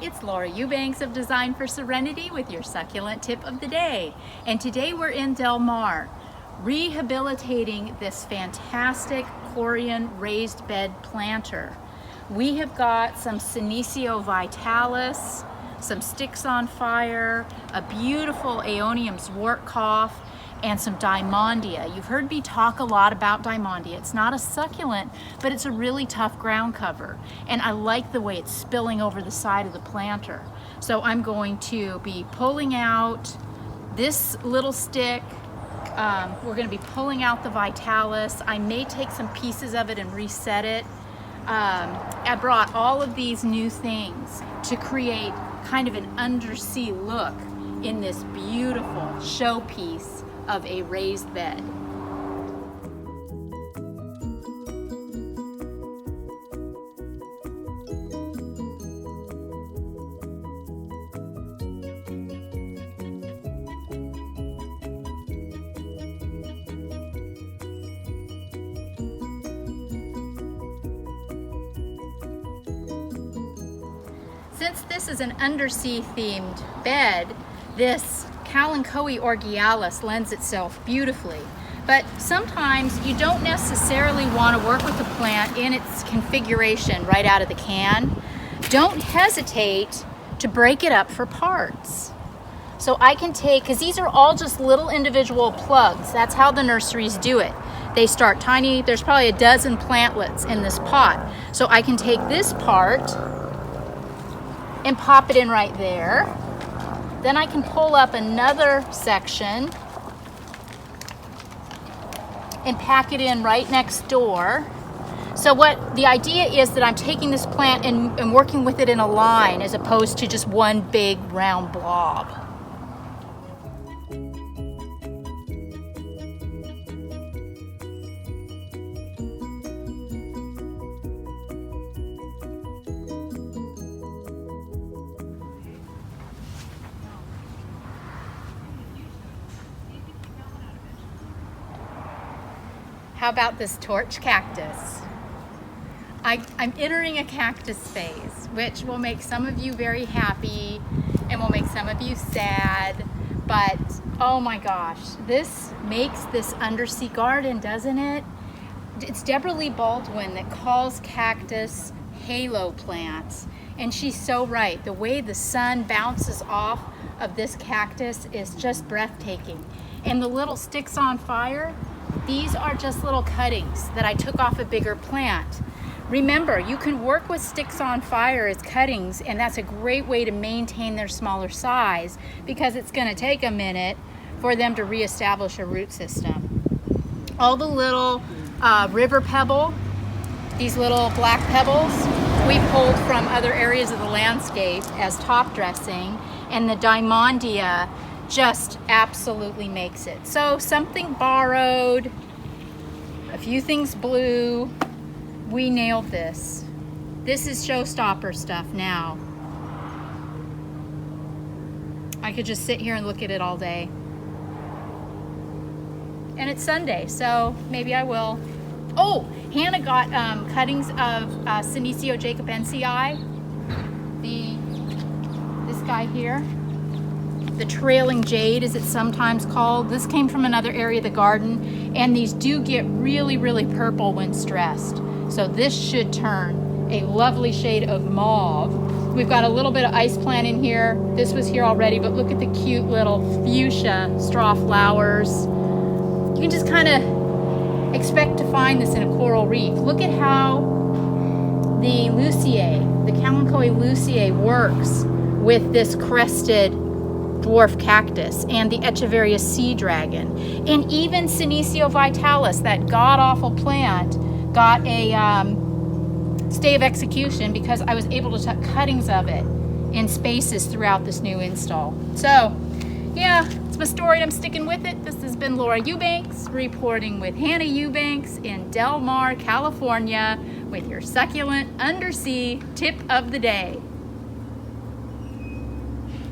It's Laura Eubanks of Design for Serenity with your succulent tip of the day. And today we're in Del Mar, rehabilitating this fantastic Korean raised bed planter. We have got some Senecio vitalis, some sticks on fire, a beautiful Aeonium Zwartkoff, and some Diamondia. You've heard me talk a lot about Diamondia. It's not a succulent, but it's a really tough ground cover. And I like the way it's spilling over the side of the planter. So I'm going to be pulling out this little stick. We're going to be pulling out the vitalis. I may take some pieces of it and reset it. I brought all of these new things to create kind of an undersea look in this beautiful showpiece of a raised bed. Since this is an undersea themed bed, this Kalanchoe orgialis lends itself beautifully. But sometimes you don't necessarily want to work with the plant in its configuration right out of the can. Don't hesitate to break it up for parts. So I can take, because these are all just little individual plugs. That's how the nurseries do it. They start tiny, there's probably a dozen plantlets in this pot. So I can take this part and pop it in right there. Then I can pull up another section and pack it in right next door. So what the idea is that I'm taking this plant and working with it in a line as opposed to just one big round blob. How about this torch cactus? I'm entering a cactus phase, which will make some of you very happy and will make some of you sad, but oh my gosh, this makes this undersea garden, doesn't it? It's Deborah Lee Baldwin that calls cactus halo plants, and she's so right. The way the sun bounces off of this cactus is just breathtaking. And the little sticks on fire, these are just little cuttings that I took off a bigger plant. Remember, you can work with sticks on fire as cuttings, and that's a great way to maintain their smaller size because it's going to take a minute for them to reestablish a root system. All the little river pebble, these little black pebbles, we pulled from other areas of the landscape as top dressing, and the Diamondia just absolutely makes it. So something borrowed, a few things blue, we nailed this. This is showstopper stuff now. I could just sit here and look at it all day. And it's Sunday, so maybe I will. Oh, Hannah got cuttings of Senecio jacobensii, this guy here. The trailing jade, as it's sometimes called. This came from another area of the garden, and these do get really, really purple when stressed. So this should turn a lovely shade of mauve. We've got a little bit of ice plant in here. This was here already, but look at the cute little fuchsia straw flowers. You can just kind of expect to find this in a coral reef. Look at how the Luciae, the Kalanchoe Luciae, works with this crested dwarf cactus and the Echeveria sea dragon. And even Senecio vitalis, that god-awful plant, got a stay of execution because I was able to tuck cuttings of it in spaces throughout this new install. So yeah, it's my story and I'm sticking with it. This has been Laura Eubanks reporting with Hannah Eubanks in Del Mar, California with your succulent undersea tip of the day.